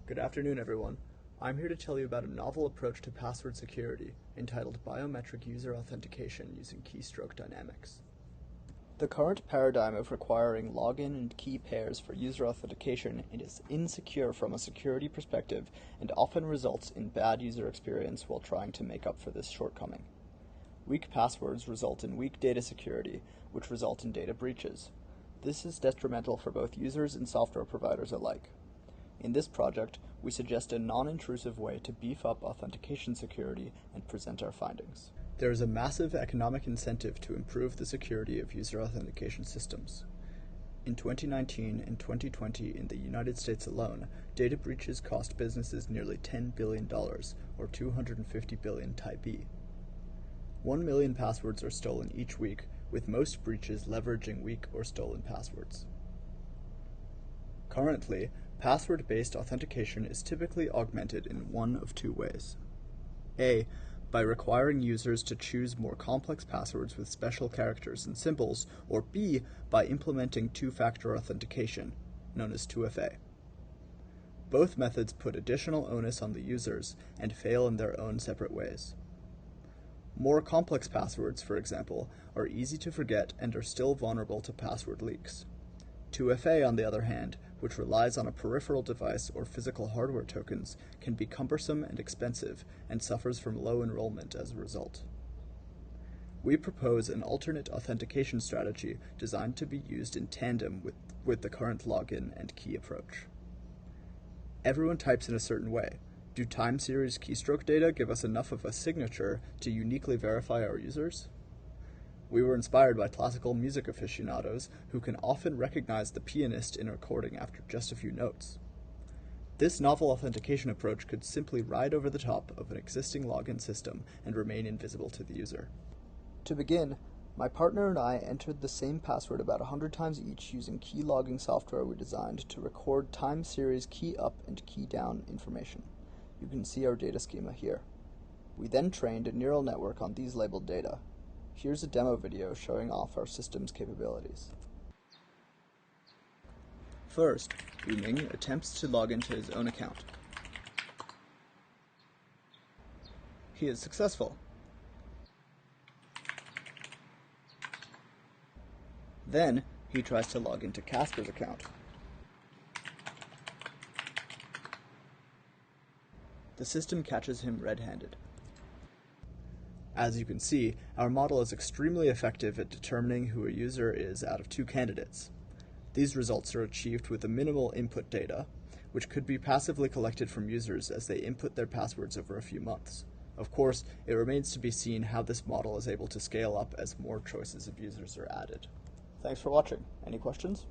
Good afternoon, everyone. I'm here to tell you about a novel approach to password security entitled Biometric User Authentication using Keystroke Dynamics. The current paradigm of requiring login and key pairs for user authentication is insecure from a security perspective and often results in bad user experience while trying to make up for this shortcoming. Weak passwords result in weak data security, which result in data breaches. This is detrimental for both users and software providers alike. In this project, we suggest a non-intrusive way to beef up authentication security and present our findings. There is a massive economic incentive to improve the security of user authentication systems. In 2019 and 2020 in the United States alone, data breaches cost businesses nearly $10 billion, or 250 billion Thai. 1 million passwords are stolen each week, with most breaches leveraging weak or stolen passwords. Currently, password-based authentication is typically augmented in one of two ways. A. By requiring users to choose more complex passwords with special characters and symbols, or B. By implementing two-factor authentication, known as 2FA. Both methods put additional onus on the users and fail in their own separate ways. More complex passwords, for example, are easy to forget and are still vulnerable to password leaks. 2FA, on the other hand, which relies on a peripheral device or physical hardware tokens, can be cumbersome and expensive and suffers from low enrollment as a result. We propose an alternate authentication strategy designed to be used in tandem with the current login and key approach. Everyone types in a certain way. Do time series keystroke data give us enough of a signature to uniquely verify our users? We were inspired by classical music aficionados who can often recognize the pianist in a recording after just a few notes. This novel authentication approach could simply ride over the top of an existing login system and remain invisible to the user. To begin, my partner and I entered the same password about 100 times each using key logging software we designed to record time series key up and key down information. You can see our data schema here. We then trained a neural network on these labeled data. Here's a demo video showing off our system's capabilities. First, Yuming attempts to log into his own account. He is successful. Then, he tries to log into Casper's account. The system catches him red-handed. As you can see, our model is extremely effective at determining who a user is out of two candidates. These results are achieved with a minimal input data, which could be passively collected from users as they input their passwords over a few months. Of course, it remains to be seen how this model is able to scale up as more choices of users are added. Thanks for watching. Any questions?